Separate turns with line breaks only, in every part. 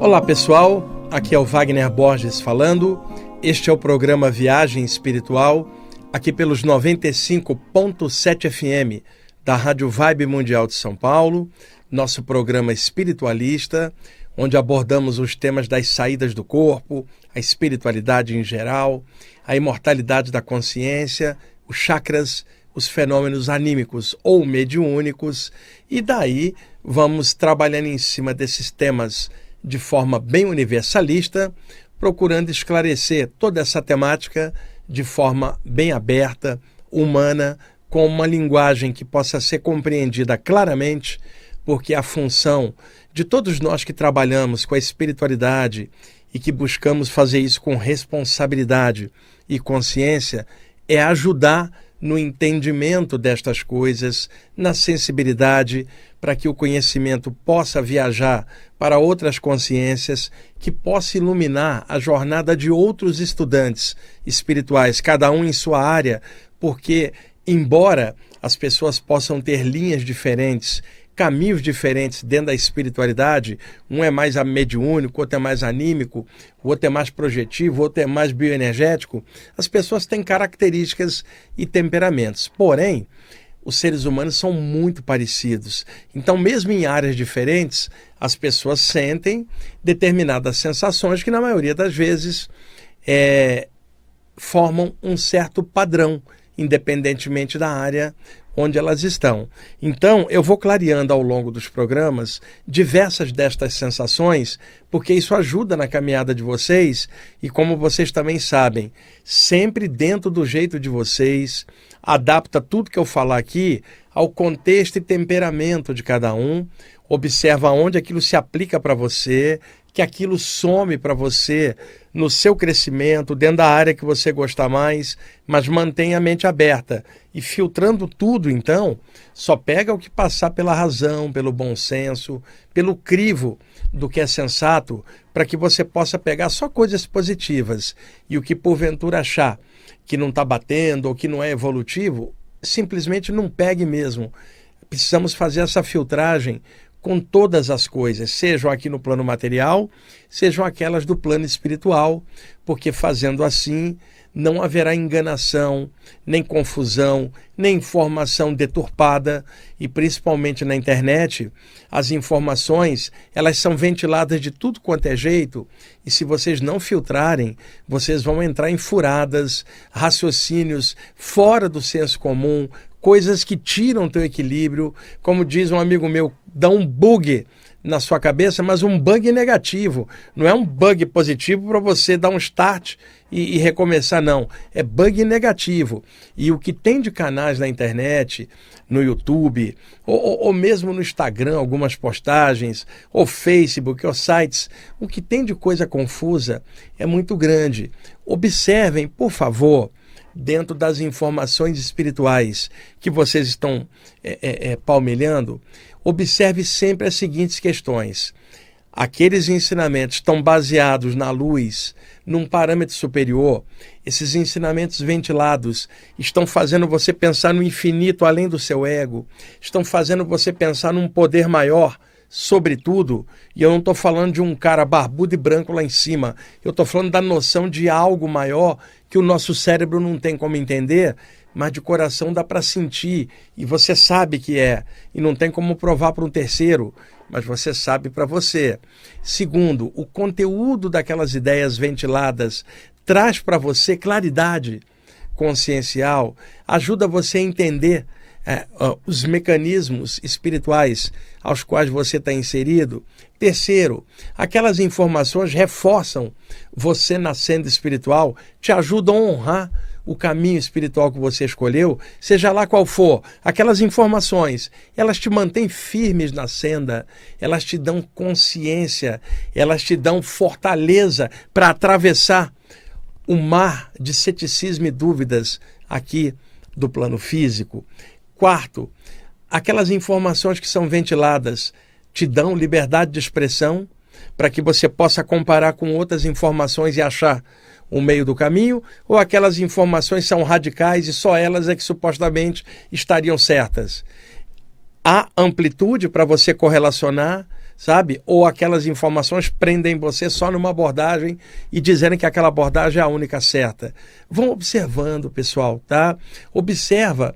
Olá pessoal, aqui é o Wagner Borges falando. Este é o programa Viagem Espiritual, aqui pelos 95.7 FM da Rádio Vibe Mundial de São Paulo, nosso programa espiritualista, onde abordamos os temas das saídas do corpo, a espiritualidade em geral, a imortalidade da consciência, os chakras, os fenômenos anímicos ou mediúnicos, e daí vamos trabalhando em cima desses temas de forma bem universalista, procurando esclarecer toda essa temática de forma bem aberta, humana, com uma linguagem que possa ser compreendida claramente, porque a função de todos nós que trabalhamos com a espiritualidade e que buscamos fazer isso com responsabilidade e consciência é ajudar no entendimento destas coisas, na sensibilidade, para que o conhecimento possa viajar para outras consciências, que possa iluminar a jornada de outros estudantes espirituais, cada um em sua área, porque, embora as pessoas possam ter linhas diferentes, caminhos diferentes dentro da espiritualidade, um é mais mediúnico, outro é mais anímico, o outro é mais projetivo, o outro é mais bioenergético, as pessoas têm características e temperamentos. Porém, os seres humanos são muito parecidos. Então, mesmo em áreas diferentes, as pessoas sentem determinadas sensações que, na maioria das vezes, formam um certo padrão, independentemente da área onde elas estão. Então, eu vou clareando ao longo dos programas diversas destas sensações, porque isso ajuda na caminhada de vocês e, como vocês também sabem, sempre dentro do jeito de vocês, adapta tudo que eu falar aqui ao contexto e temperamento de cada um, observa onde aquilo se aplica para você, que aquilo some para você no seu crescimento, dentro da área que você gostar mais, mas mantenha a mente aberta. E filtrando tudo, então, só pega o que passar pela razão, pelo bom senso, pelo crivo do que é sensato, para que você possa pegar só coisas positivas. E o que porventura achar que não está batendo ou que não é evolutivo, simplesmente não pegue mesmo. Precisamos fazer essa filtragem com todas as coisas, sejam aqui no plano material, sejam aquelas do plano espiritual, porque fazendo assim não haverá enganação, nem confusão, nem informação deturpada, e principalmente na internet, as informações, elas são ventiladas de tudo quanto é jeito, e se vocês não filtrarem, vocês vão entrar em furadas, raciocínios fora do senso comum, coisas que tiram teu equilíbrio, como diz um amigo meu, dá um bug na sua cabeça, mas um bug negativo. Não é um bug positivo para você dar um start e recomeçar, não. É bug negativo. E o que tem de canais na internet, no YouTube, ou mesmo no Instagram, algumas postagens, ou Facebook, ou sites, o que tem de coisa confusa é muito grande. Observem, por favor, dentro das informações espirituais que vocês estão palmilhando, observe sempre as seguintes questões. Aqueles ensinamentos estão baseados na luz, num parâmetro superior. Esses ensinamentos ventilados estão fazendo você pensar no infinito além do seu ego, estão fazendo você pensar num poder maior, sobretudo, e eu não estou falando de um cara barbudo e branco lá em cima, eu estou falando da noção de algo maior que o nosso cérebro não tem como entender, mas de coração dá para sentir, e você sabe que é, e não tem como provar para um terceiro, mas você sabe para você. Segundo, o conteúdo daquelas ideias ventiladas traz para você claridade consciencial, ajuda você a entender os mecanismos espirituais aos quais você está inserido. Terceiro, aquelas informações reforçam você na senda espiritual, te ajudam a honrar o caminho espiritual que você escolheu, seja lá qual for. Aquelas informações, elas te mantêm firmes na senda, elas te dão consciência, elas te dão fortaleza para atravessar o mar de ceticismo e dúvidas aqui do plano físico. Quarto, aquelas informações que são ventiladas te dão liberdade de expressão para que você possa comparar com outras informações e achar o meio do caminho, ou aquelas informações são radicais e só elas é que supostamente estariam certas. Há amplitude para você correlacionar, sabe? Ou aquelas informações prendem você só numa abordagem e dizendo que aquela abordagem é a única certa. Vão observando, pessoal, tá? Observa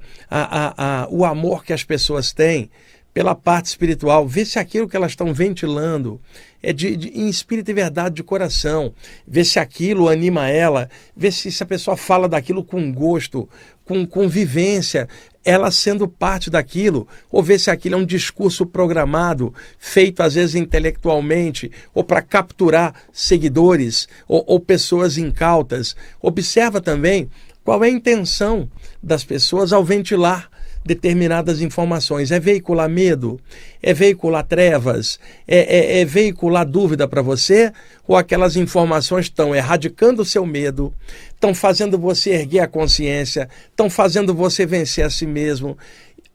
o amor que as pessoas têm pela parte espiritual, vê se aquilo que elas estão ventilando é em espírito e verdade de coração, vê se aquilo anima ela, vê se a pessoa fala daquilo com gosto, com convivência, ela sendo parte daquilo, ou vê se aquilo é um discurso programado, feito às vezes intelectualmente, ou para capturar seguidores, ou pessoas incautas. Observa também qual é a intenção das pessoas ao ventilar determinadas informações. É veicular medo? É veicular trevas? É veicular dúvida para você? Ou aquelas informações estão erradicando o seu medo, estão fazendo você erguer a consciência, estão fazendo você vencer a si mesmo?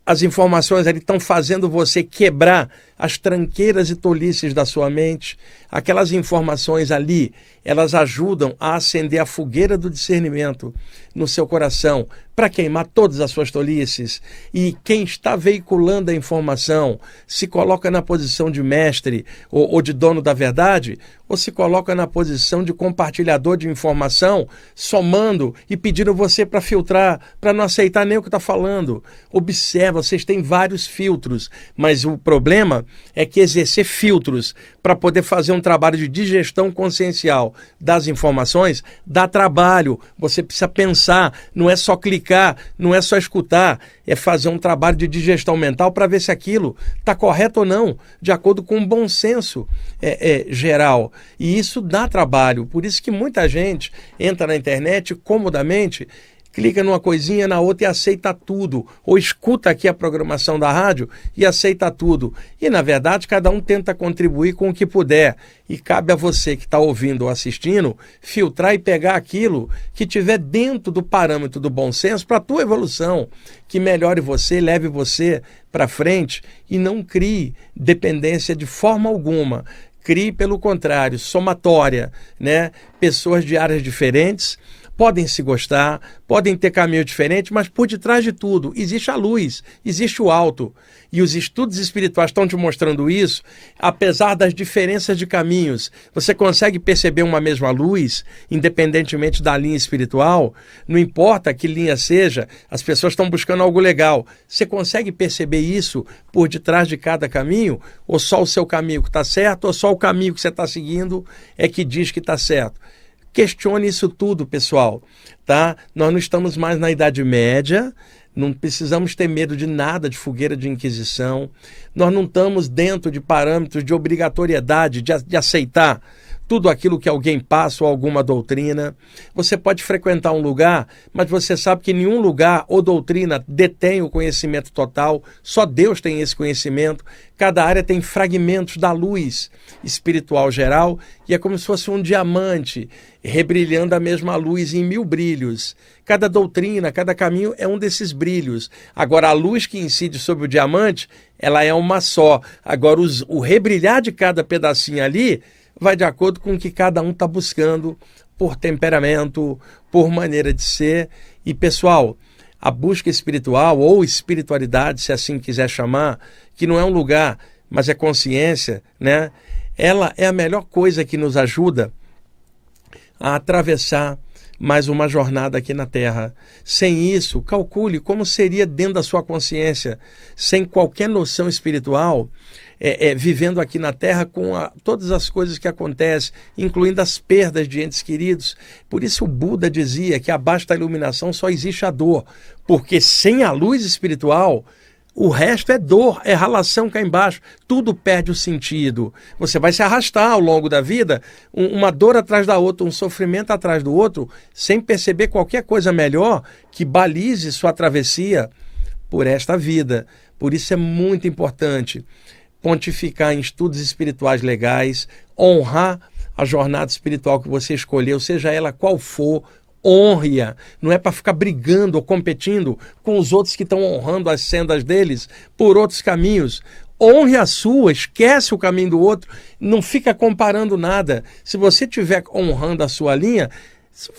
As informações ali estão fazendo você quebrar as tranqueiras e tolices da sua mente. Aquelas informações ali, elas ajudam a acender a fogueira do discernimento no seu coração para queimar todas as suas tolices. E quem está veiculando a informação se coloca na posição de mestre ou de dono da verdade, ou se coloca na posição de compartilhador de informação, somando e pedindo você para filtrar, para não aceitar nem o que está falando. Observa, vocês têm vários filtros, mas o problema é que exercer filtros para poder fazer um trabalho de digestão consciencial das informações dá trabalho. Você precisa pensar, não é só clicar, não é só escutar, é fazer um trabalho de digestão mental para ver se aquilo está correto ou não, de acordo com o bom senso geral. E isso dá trabalho, por isso que muita gente entra na internet comodamente, clica numa coisinha, na outra e aceita tudo. Ou escuta aqui a programação da rádio e aceita tudo. E, na verdade, cada um tenta contribuir com o que puder. E cabe a você que está ouvindo ou assistindo, filtrar e pegar aquilo que estiver dentro do parâmetro do bom senso para a tua evolução, que melhore você, leve você para frente e não crie dependência de forma alguma. Crie, pelo contrário, somatória, né? Pessoas de áreas diferentes podem se gostar, podem ter caminho diferente, mas por detrás de tudo existe a luz, existe o alto. E os estudos espirituais estão te mostrando isso, apesar das diferenças de caminhos. Você consegue perceber uma mesma luz, independentemente da linha espiritual? Não importa que linha seja, as pessoas estão buscando algo legal. Você consegue perceber isso por detrás de cada caminho? Ou só o seu caminho que está certo, ou só o caminho que você está seguindo é que diz que está certo? Questione isso tudo, pessoal, tá? Nós não estamos mais na Idade Média, não precisamos ter medo de nada, de fogueira de inquisição. Nós não estamos dentro de parâmetros de obrigatoriedade, de aceitar tudo aquilo que alguém passa ou alguma doutrina. Você pode frequentar um lugar, mas você sabe que nenhum lugar ou doutrina detém o conhecimento total, só Deus tem esse conhecimento. Cada área tem fragmentos da luz espiritual geral e é como se fosse um diamante rebrilhando a mesma luz em 1000 brilhos. Cada doutrina, cada caminho é um desses brilhos. Agora, a luz que incide sobre o diamante, ela é uma só. Agora, o rebrilhar de cada pedacinho ali vai de acordo com o que cada um está buscando por temperamento, por maneira de ser. E, pessoal, a busca espiritual ou espiritualidade, se assim quiser chamar, que não é um lugar, mas é consciência, né? Ela é a melhor coisa que nos ajuda a atravessar mais uma jornada aqui na Terra. Sem isso, calcule como seria dentro da sua consciência, sem qualquer noção espiritual, vivendo aqui na Terra com todas as coisas que acontecem, incluindo as perdas de entes queridos. Por isso o Buda dizia que abaixo da iluminação só existe a dor, porque sem a luz espiritual, o resto é dor, é ralação cá embaixo, tudo perde o sentido. Você vai se arrastar ao longo da vida, uma dor atrás da outra, um sofrimento atrás do outro, sem perceber qualquer coisa melhor que balize sua travessia por esta vida. Por isso é muito importante pontificar em estudos espirituais legais, honrar a jornada espiritual que você escolheu, seja ela qual for, honre-a. Não é para ficar brigando ou competindo com os outros que estão honrando as sendas deles por outros caminhos. Honre a sua, esquece o caminho do outro, não fica comparando nada. Se você estiver honrando a sua linha,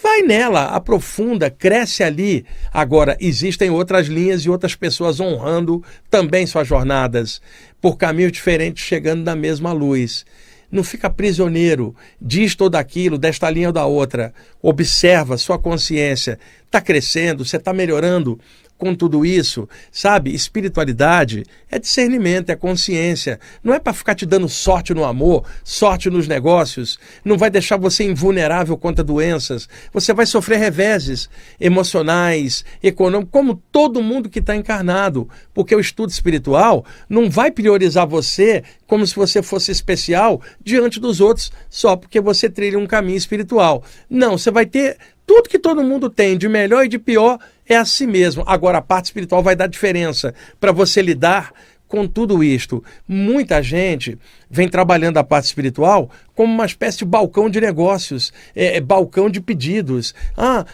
vai nela, aprofunda, cresce ali. Agora, existem outras linhas e outras pessoas honrando também suas jornadas, por caminhos diferentes, chegando na mesma luz. Não fica prisioneiro disto ou daquilo, desta linha ou da outra. Observa sua consciência. Está crescendo, você está melhorando com tudo isso, sabe? Espiritualidade é discernimento, é consciência. Não é para ficar te dando sorte no amor, sorte nos negócios. Não vai deixar você invulnerável contra doenças. Você vai sofrer reveses emocionais, econômicos, como todo mundo que está encarnado. Porque o estudo espiritual não vai priorizar você como se você fosse especial diante dos outros só porque você trilha um caminho espiritual. Não, você vai ter tudo que todo mundo tem, de melhor e de pior, é a si mesmo. Agora, a parte espiritual vai dar diferença para você lidar com tudo isto. Muita gente vem trabalhando a parte espiritual como uma espécie de balcão de negócios, balcão de pedidos.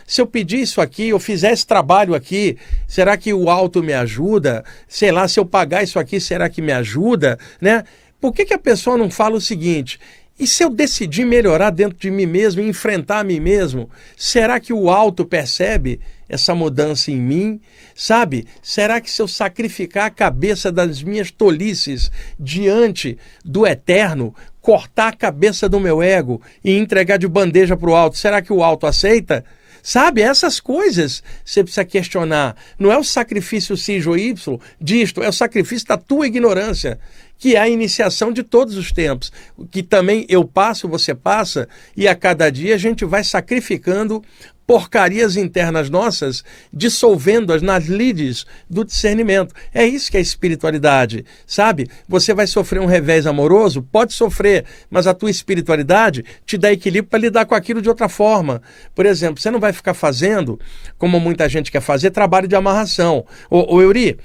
Se eu pedir isso aqui, eu fizer esse trabalho aqui, será que o alto me ajuda? Sei lá, se eu pagar isso aqui, será que me ajuda? Né? Por que a pessoa não fala o seguinte: e se eu decidir melhorar dentro de mim mesmo e enfrentar a mim mesmo, será que o alto percebe essa mudança em mim? Sabe? Será que se eu sacrificar a cabeça das minhas tolices diante do eterno, cortar a cabeça do meu ego e entregar de bandeja para o alto, será que o alto aceita? Sabe, essas coisas você precisa questionar. Não é o sacrifício X ou Y disto, é o sacrifício da tua ignorância, que é a iniciação de todos os tempos, que também eu passo, você passa, e a cada dia a gente vai sacrificando porcarias internas nossas, dissolvendo-as nas lides do discernimento. É isso que é espiritualidade, sabe? Você vai sofrer um revés amoroso? Pode sofrer, mas a tua espiritualidade te dá equilíbrio para lidar com aquilo de outra forma. Por exemplo, você não vai ficar fazendo, como muita gente quer fazer, trabalho de amarração. O Euri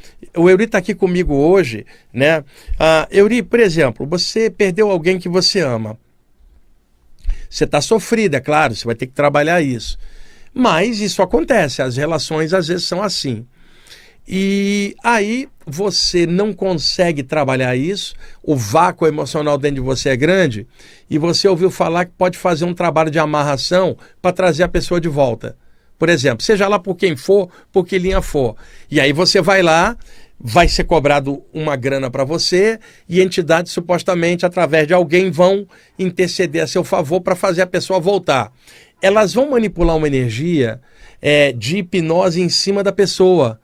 está aqui comigo hoje, né? Euri, por exemplo, você perdeu alguém que você ama. Você está sofrido, é claro, você vai ter que trabalhar isso. Mas isso acontece, as relações às vezes são assim. E aí você não consegue trabalhar isso, o vácuo emocional dentro de você é grande, e você ouviu falar que pode fazer um trabalho de amarração para trazer a pessoa de volta. Por exemplo, seja lá por quem for, por que linha for. E aí você vai lá, vai ser cobrado uma grana para você e entidades supostamente, através de alguém, vão interceder a seu favor para fazer a pessoa voltar. Elas vão manipular uma energia de hipnose em cima da pessoa,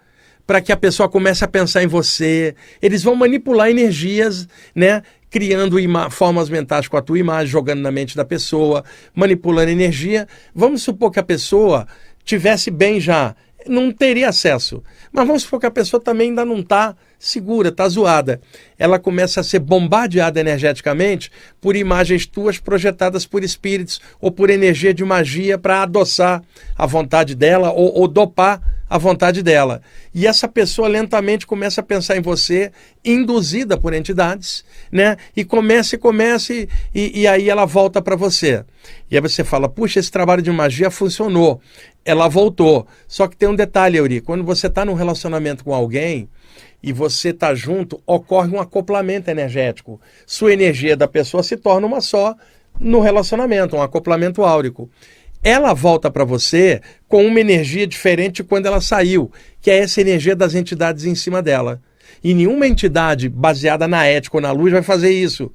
para que a pessoa comece a pensar em você. Eles vão manipular energias, né? Criando formas mentais com a tua imagem, jogando na mente da pessoa, manipulando energia. Vamos supor que a pessoa tivesse bem já, não teria acesso. Mas vamos supor que a pessoa também ainda não está segura, está zoada. Ela começa a ser bombardeada energeticamente por imagens tuas projetadas por espíritos ou por energia de magia para adoçar a vontade dela ou dopar a vontade dela. E essa pessoa lentamente começa a pensar em você, induzida por entidades, né? E começa, e aí ela volta para você. E aí você fala, puxa, esse trabalho de magia funcionou. Ela voltou. Só que tem um detalhe, Euri, quando você está num relacionamento com alguém e você está junto, ocorre um acoplamento energético. Sua energia da pessoa se torna uma só no relacionamento, um acoplamento áurico. Ela volta para você com uma energia diferente de quando ela saiu, que é essa energia das entidades em cima dela. E nenhuma entidade baseada na ética ou na luz vai fazer isso.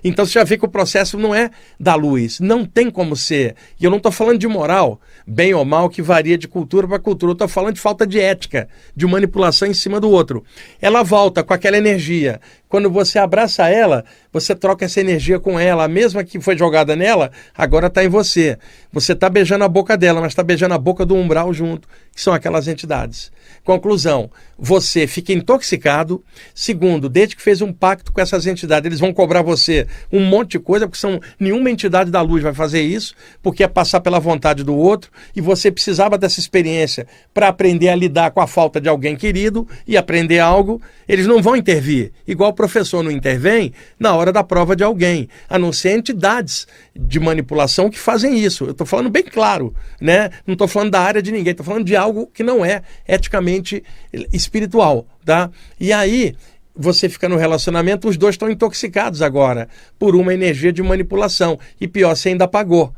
Então você já vê que o processo não é da luz, não tem como ser. E eu não estou falando de moral, bem ou mal, que varia de cultura para cultura. Eu estou falando de falta de ética, de manipulação em cima do outro. Ela volta com aquela energia. Quando você abraça ela, você troca essa energia com ela. A mesma que foi jogada nela, agora está em você. Você está beijando a boca dela, mas está beijando a boca do umbral junto, que são aquelas entidades. Conclusão, você fica intoxicado. Segundo, desde que fez um pacto com essas entidades, eles vão cobrar você um monte de coisa, porque nenhuma entidade da luz vai fazer isso, porque é passar pela vontade do outro, e você precisava dessa experiência para aprender a lidar com a falta de alguém querido e aprender algo. Eles não vão intervir, igual o professor não intervém na hora da prova de alguém, a não ser entidades de manipulação que fazem isso. Eu estou falando bem claro, né? Não estou falando da área de ninguém, estou falando de algo que não é eticamente espiritual, tá? E aí você fica no relacionamento, os dois estão intoxicados agora por uma energia de manipulação, e pior, você ainda pagou.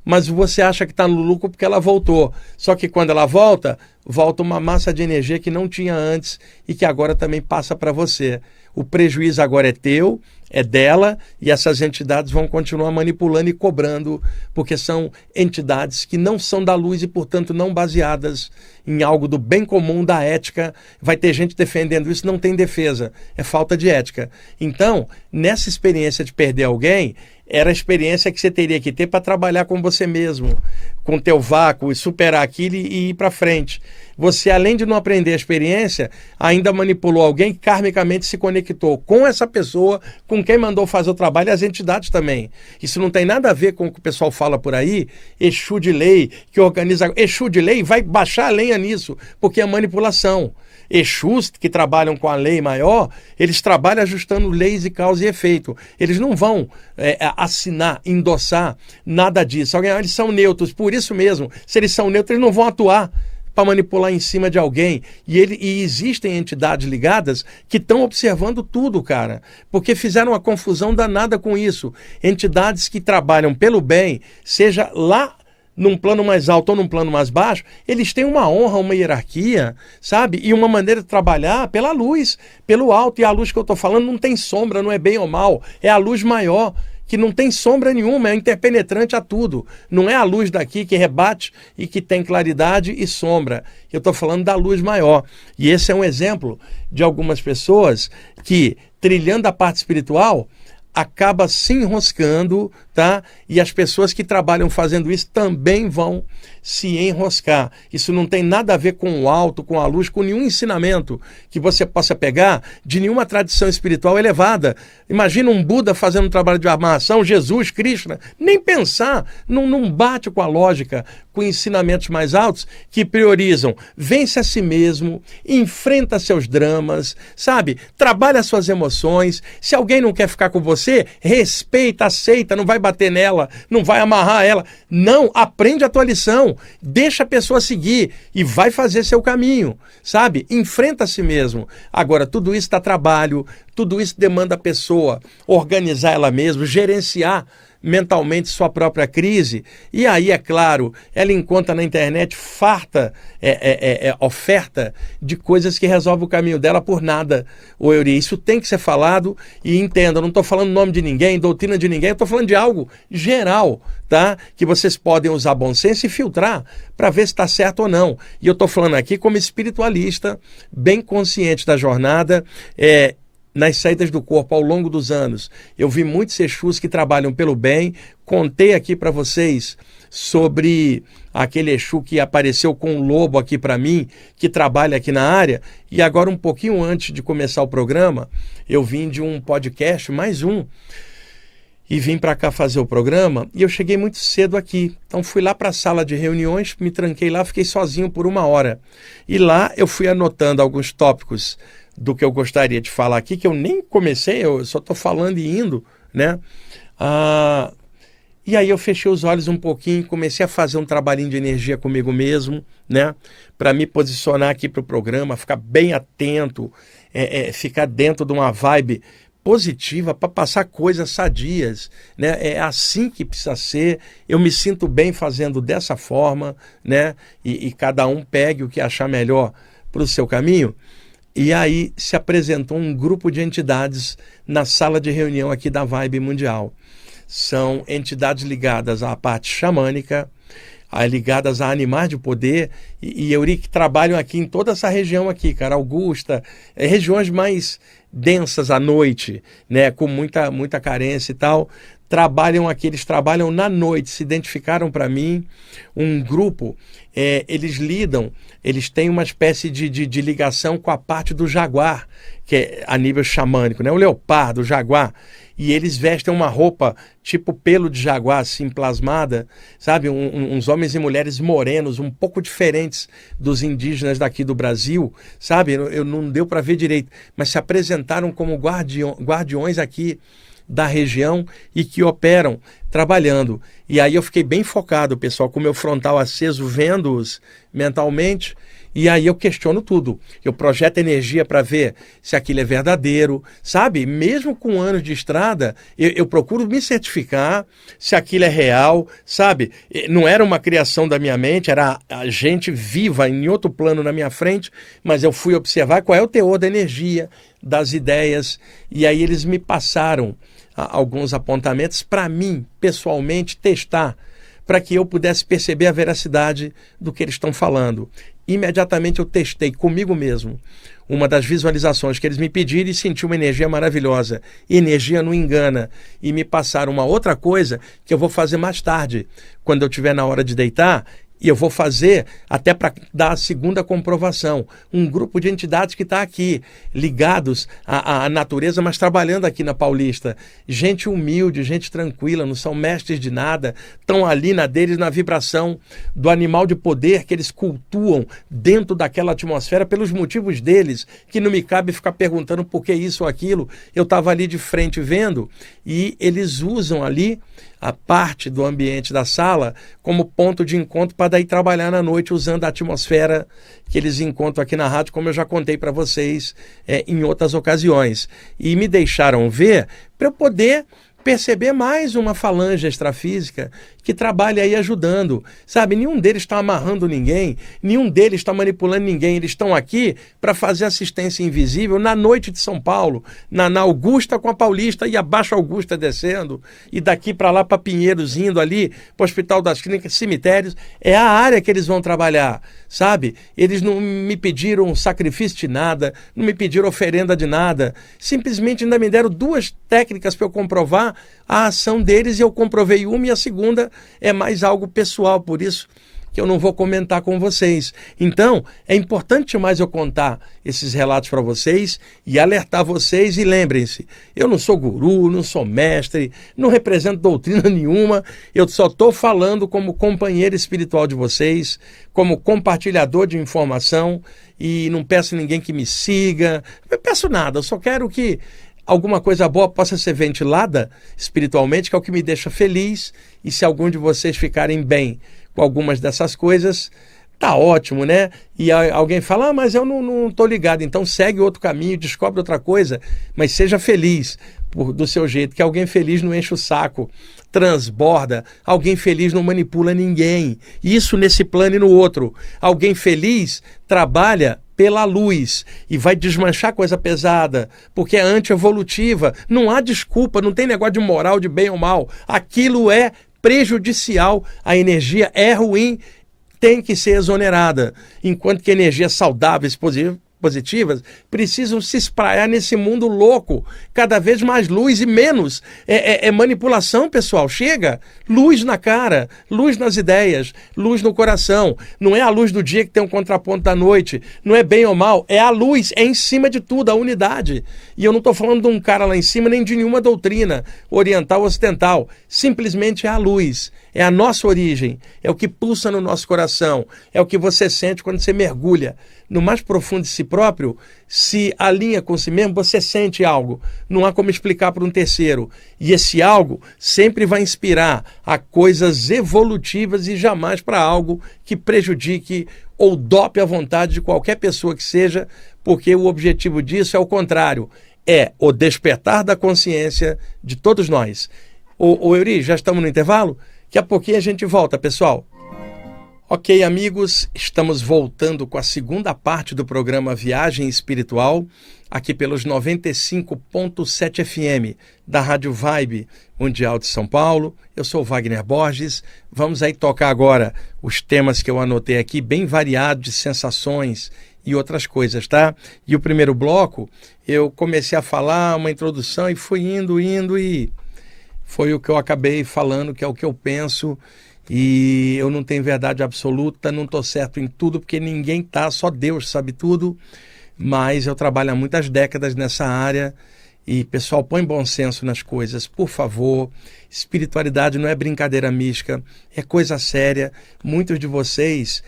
mas você acha que está no lucro porque ela voltou. Só que quando ela volta, volta uma massa de energia que não tinha antes e que agora também passa para você. O prejuízo agora é teu, é dela, e essas entidades vão continuar manipulando e cobrando, porque são entidades que não são da luz e, portanto, não baseadas em algo do bem comum, da ética. Vai ter gente defendendo isso, não tem defesa, é falta de ética. Então, nessa experiência de perder alguém, era a experiência que você teria que ter para trabalhar com você mesmo, com o teu vácuo, e superar aquilo e ir para frente. Você, além de não aprender a experiência, ainda manipulou alguém que karmicamente se conectou com essa pessoa, com quem mandou fazer o trabalho, e as entidades também. Isso não tem nada a ver com o que o pessoal fala por aí, Exu de lei, que organiza... Exu de lei vai baixar a lenha nisso, porque é manipulação. Exus que trabalham com a lei maior, eles trabalham ajustando leis e causa e efeito. Eles não vão assinar, endossar nada disso. Eles são neutros, por isso mesmo, se eles são neutros, eles não vão atuar para manipular em cima de alguém. E existem entidades ligadas que estão observando tudo, cara, porque fizeram uma confusão danada com isso. Entidades que trabalham pelo bem, seja lá num plano mais alto ou num plano mais baixo, eles têm uma honra, uma hierarquia, sabe? E uma maneira de trabalhar pela luz, pelo alto. E a luz que eu estou falando não tem sombra, não é bem ou mal. É a luz maior, que não tem sombra nenhuma, é interpenetrante a tudo. Não é a luz daqui que rebate e que tem claridade e sombra. Eu estou falando da luz maior. E esse é um exemplo de algumas pessoas que, trilhando a parte espiritual, acaba se enroscando, tá? E as pessoas que trabalham fazendo isso também vão se enroscar. Isso não tem nada a ver com o alto, com a luz, com nenhum ensinamento que você possa pegar de nenhuma tradição espiritual elevada. Imagina um Buda fazendo um trabalho de amarração, Jesus, Krishna, nem pensar, não bate com a lógica, com ensinamentos mais altos que priorizam, vence a si mesmo, enfrenta seus dramas, sabe? Trabalha suas emoções. Se alguém não quer ficar com você, respeita, aceita, não vai bater nela, não vai amarrar ela. Não, aprende a tua lição, deixa a pessoa seguir e vai fazer seu caminho, sabe? Enfrenta a si mesmo. Agora, tudo isso dá trabalho, tudo isso demanda a pessoa organizar ela mesma, gerenciar mentalmente sua própria crise, e aí, é claro, ela encontra na internet farta oferta de coisas que resolvem o caminho dela por nada. Ô Euri, isso tem que ser falado, e entenda, eu não estou falando nome de ninguém, doutrina de ninguém, eu estou falando de algo geral, tá? Que vocês podem usar bom senso e filtrar para ver se está certo ou não. E eu estou falando aqui como espiritualista, bem consciente da jornada, nas saídas do corpo ao longo dos anos. Eu vi muitos Exus que trabalham pelo bem. Contei aqui para vocês sobre aquele Exu que apareceu com um lobo aqui para mim, que trabalha aqui na área. E agora, um pouquinho antes de começar o programa, eu vim de um podcast, mais um, e vim para cá fazer o programa, e eu cheguei muito cedo aqui. Então fui lá para a sala de reuniões, me tranquei lá, fiquei sozinho por 1 hora. E lá eu fui anotando alguns tópicos do que eu gostaria de falar aqui, que eu nem comecei, eu só estou falando e indo, né? E aí eu fechei os olhos um pouquinho, comecei a fazer um trabalhinho de energia comigo mesmo, né? Para me posicionar aqui para o programa, ficar bem atento, ficar dentro de uma vibe positiva para passar coisas sadias, né? É assim que precisa ser. Eu me sinto bem fazendo dessa forma, né? E cada um pegue o que achar melhor para o seu caminho. E aí se apresentou um grupo de entidades na sala de reunião aqui da Vibe Mundial. São entidades ligadas à parte xamânica, ligadas a animais de poder, e Euri, que trabalham aqui em toda essa região aqui, cara, Augusta, regiões mais densas à noite, né, com muita carência e tal. Eles trabalham na noite, se identificaram para mim, um grupo, eles têm uma espécie de ligação com a parte do jaguar, que é a nível xamânico, né? O leopardo, o jaguar, e eles vestem uma roupa tipo pelo de jaguar, assim, plasmada, sabe? Uns homens e mulheres morenos, um pouco diferentes dos indígenas daqui do Brasil, sabe? Eu não deu para ver direito, mas se apresentaram como guardiões aqui da região e que operam trabalhando. E aí eu fiquei bem focado, pessoal, com o meu frontal aceso, vendo-os mentalmente, E aí eu questiono tudo. Eu projeto energia para ver se aquilo é verdadeiro, sabe? Mesmo com anos de estrada, eu procuro me certificar se aquilo é real, sabe? Não era uma criação da minha mente, era a gente viva em outro plano na minha frente, mas eu fui observar qual é o teor da energia, das ideias, e aí eles me passaram alguns apontamentos para mim, pessoalmente, testar, para que eu pudesse perceber a veracidade do que eles estão falando. Imediatamente eu testei comigo mesmo uma das visualizações que eles me pediram e senti uma energia maravilhosa. Energia não engana. E me passaram uma outra coisa que eu vou fazer mais tarde, quando eu estiver na hora de deitar. E eu vou fazer até para dar a segunda comprovação. Um grupo de entidades que está aqui, ligados à natureza, mas trabalhando aqui na Paulista. Gente humilde, gente tranquila, não são mestres de nada, estão ali na deles, na vibração do animal de poder que eles cultuam dentro daquela atmosfera pelos motivos deles, que não me cabe ficar perguntando por que isso ou aquilo. Eu estava ali de frente vendo e eles usam ali a parte do ambiente da sala como ponto de encontro para daí trabalhar na noite usando a atmosfera que eles encontram aqui na rádio, como eu já contei para vocês em outras ocasiões. E me deixaram ver para eu poder perceber mais uma falange extrafísica que trabalha aí ajudando, sabe? Nenhum deles está amarrando ninguém, nenhum deles está manipulando ninguém, eles estão aqui para fazer assistência invisível na noite de São Paulo, na Augusta com a Paulista e abaixo Augusta descendo, e daqui para lá para Pinheiros indo ali, para o Hospital das Clínicas, cemitérios, é a área que eles vão trabalhar, sabe? Eles não me pediram sacrifício de nada, não me pediram oferenda de nada, simplesmente ainda me deram 2 técnicas para eu comprovar a ação deles e eu comprovei uma e a segunda é mais algo pessoal, por isso que eu não vou comentar com vocês. Então, é importante mais eu contar esses relatos para vocês e alertar vocês. E lembrem-se, eu não sou guru, não sou mestre, não represento doutrina nenhuma, eu só estou falando como companheiro espiritual de vocês, como compartilhador de informação, e não peço a ninguém que me siga, não peço nada, eu só quero que alguma coisa boa possa ser ventilada espiritualmente, que é o que me deixa feliz. E se algum de vocês ficarem bem com algumas dessas coisas, tá ótimo, né? E alguém fala, mas eu não tô ligado. Então segue outro caminho, descobre outra coisa, mas seja feliz do seu jeito, que alguém feliz não enche o saco, transborda. Alguém feliz não manipula ninguém. Isso nesse plano e no outro. Alguém feliz trabalha pela luz e vai desmanchar coisa pesada, porque é anti-evolutiva. Não há desculpa, não tem negócio de moral, de bem ou mal. Aquilo é prejudicial, a energia é ruim, tem que ser exonerada. Enquanto que energias saudáveis, positivas, precisam se espraiar nesse mundo louco. Cada vez mais luz e menos manipulação, pessoal. Chega! Luz na cara, luz nas ideias, luz no coração. Não é a luz do dia que tem um contraponto da noite. Não é bem ou mal. É a luz, é em cima de tudo, a unidade. E eu não estou falando de um cara lá em cima, nem de nenhuma doutrina oriental ou ocidental. Simplesmente é a luz. É a nossa origem. É o que pulsa no nosso coração. É o que você sente quando você mergulha no mais profundo de si próprio, se alinha com si mesmo, você sente algo. Não há como explicar para um terceiro. E esse algo sempre vai inspirar a coisas evolutivas e jamais para algo que prejudique ou dope a vontade de qualquer pessoa que seja, porque o objetivo disso é o contrário. É o despertar da consciência de todos nós. Ô Euri, já estamos no intervalo? Daqui a pouquinho a gente volta, pessoal. Ok, amigos, estamos voltando com a segunda parte do programa Viagem Espiritual, aqui pelos 95.7 FM da Rádio Vibe Mundial de São Paulo. Eu sou Wagner Borges. Vamos aí tocar agora os temas que eu anotei aqui, bem variados de sensações e outras coisas, tá? E o primeiro bloco, eu comecei a falar uma introdução e fui indo e foi o que eu acabei falando, que é o que eu penso. E eu não tenho verdade absoluta, não estou certo em tudo, porque ninguém está, só Deus sabe tudo, mas eu trabalho há muitas décadas nessa área e, pessoal, põe bom senso nas coisas, por favor. Espiritualidade não é brincadeira mística, é coisa séria. Muitos de vocês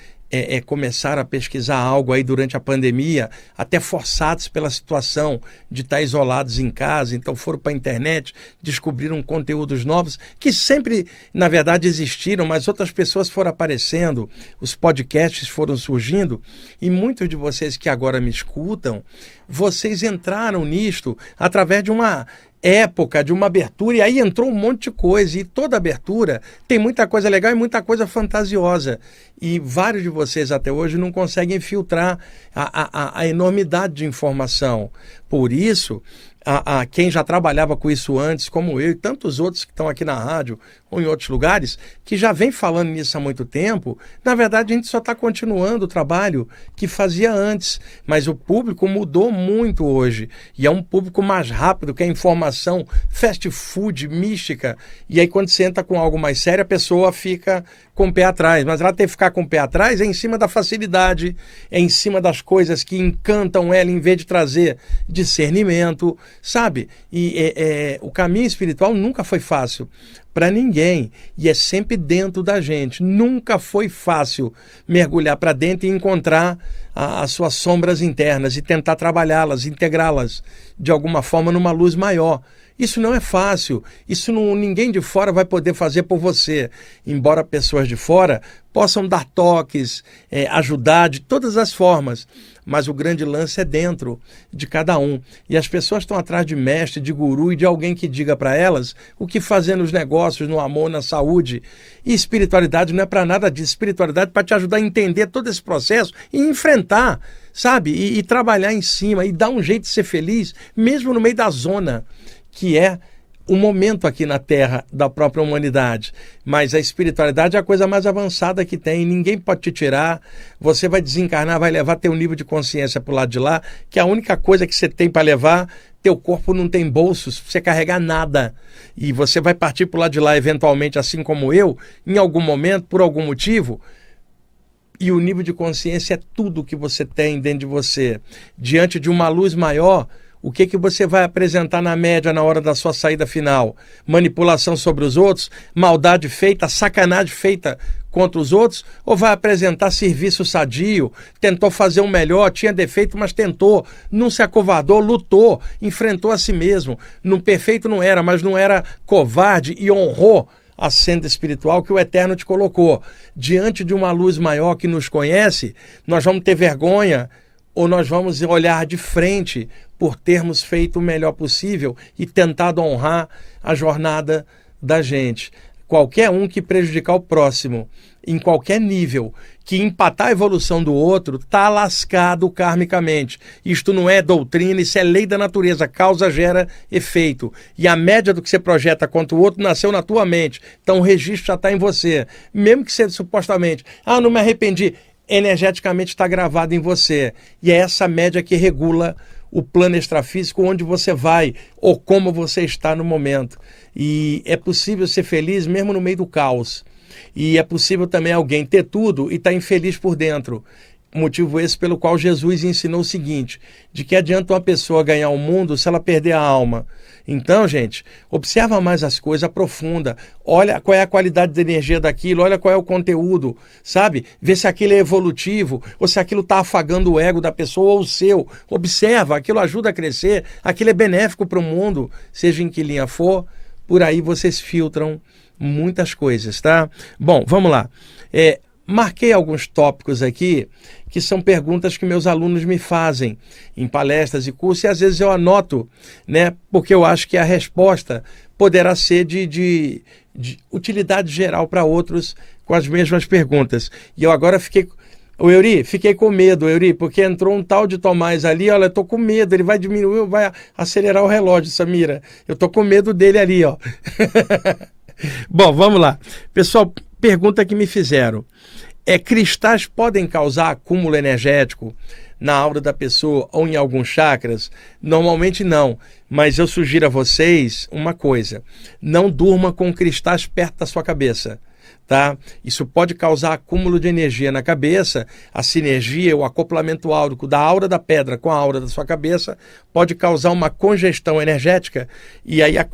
começaram a pesquisar algo aí durante a pandemia, até forçados pela situação de estar isolados em casa, então foram para a internet, descobriram conteúdos novos, que sempre, na verdade, existiram, mas outras pessoas foram aparecendo, os podcasts foram surgindo, e muitos de vocês que agora me escutam, vocês entraram nisto através de uma época, de uma abertura, e aí entrou um monte de coisa, e toda abertura tem muita coisa legal e muita coisa fantasiosa, e vários de vocês até hoje não conseguem filtrar a enormidade de informação. Por isso, quem já trabalhava com isso antes, como eu e tantos outros que estão aqui na rádio ou em outros lugares, que já vem falando nisso há muito tempo, na verdade a gente só está continuando o trabalho que fazia antes, mas o público mudou muito hoje, e é um público mais rápido, que é informação fast food, mística, e aí quando você entra com algo mais sério, a pessoa fica com o pé atrás, mas ela tem que ficar com o pé atrás em cima da facilidade, é em cima das coisas que encantam ela, em vez de trazer discernimento, sabe? E o caminho espiritual nunca foi fácil para ninguém, e é sempre dentro da gente. Nunca foi fácil mergulhar para dentro e encontrar as suas sombras internas e tentar trabalhá-las, integrá-las de alguma forma numa luz maior. Isso não é fácil, isso ninguém de fora vai poder fazer por você, embora pessoas de fora possam dar toques, ajudar de todas as formas, mas o grande lance é dentro de cada um. E as pessoas estão atrás de mestre, de guru e de alguém que diga para elas o que fazer nos negócios, no amor, na saúde. E espiritualidade não é para nada disso. Espiritualidade é para te ajudar a entender todo esse processo e enfrentar, sabe? E trabalhar em cima e dar um jeito de ser feliz, mesmo no meio da zona, que é o momento aqui na Terra da própria humanidade. Mas a espiritualidade é a coisa mais avançada que tem, ninguém pode te tirar, você vai desencarnar, vai levar teu nível de consciência para o lado de lá, que é a única coisa que você tem para levar. Teu corpo não tem bolsos para você carregar nada, e você vai partir para o lado de lá eventualmente, assim como eu, em algum momento, por algum motivo. E o nível de consciência é tudo que você tem dentro de você. Diante de uma luz maior, o que você vai apresentar na média na hora da sua saída final? Manipulação sobre os outros? Maldade feita? Sacanagem feita contra os outros? Ou vai apresentar serviço sadio? Tentou fazer o melhor, tinha defeito, mas tentou. Não se acovardou, lutou, enfrentou a si mesmo. No perfeito não era, mas não era covarde e honrou a senda espiritual que o Eterno te colocou. Diante de uma luz maior que nos conhece, nós vamos ter vergonha ou nós vamos olhar de frente por termos feito o melhor possível e tentado honrar a jornada da gente. Qualquer um que prejudicar o próximo, em qualquer nível, que empatar a evolução do outro, está lascado karmicamente. Isto não é doutrina, isso é lei da natureza, causa gera efeito. E a média do que você projeta contra o outro nasceu na tua mente, então o registro já está em você. Mesmo que você supostamente, não me arrependi, energeticamente está gravado em você. E é essa média que regula o plano extrafísico, onde você vai ou como você está no momento. E é possível ser feliz mesmo no meio do caos. E é possível também alguém ter tudo e estar infeliz por dentro. Motivo esse pelo qual Jesus ensinou o seguinte, de que adianta uma pessoa ganhar o mundo se ela perder a alma. Então, gente, observa mais as coisas, aprofunda, olha qual é a qualidade de energia daquilo, olha qual é o conteúdo, sabe? Vê se aquilo é evolutivo, ou se aquilo está afagando o ego da pessoa ou o seu. Observa, aquilo ajuda a crescer, aquilo é benéfico para o mundo, seja em que linha for, por aí vocês filtram muitas coisas, tá? Bom, vamos lá. Marquei alguns tópicos aqui que são perguntas que meus alunos me fazem em palestras e cursos, e às vezes eu anoto, né, porque eu acho que a resposta poderá ser de utilidade geral para outros com as mesmas perguntas. E eu agora fiquei com medo, Euri, porque entrou um tal de Tomás ali, olha, eu tô com medo, ele vai diminuir, vai acelerar o relógio, Samira. Eu tô com medo dele ali, ó. Bom, vamos lá. Pessoal, pergunta que me fizeram. Cristais podem causar acúmulo energético na aura da pessoa ou em alguns chakras? Normalmente não, mas eu sugiro a vocês uma coisa. Não durma com cristais perto da sua cabeça, tá? Isso pode causar acúmulo de energia na cabeça. A sinergia, o acoplamento áurico da aura da pedra com a aura da sua cabeça pode causar uma congestão energética, e aí a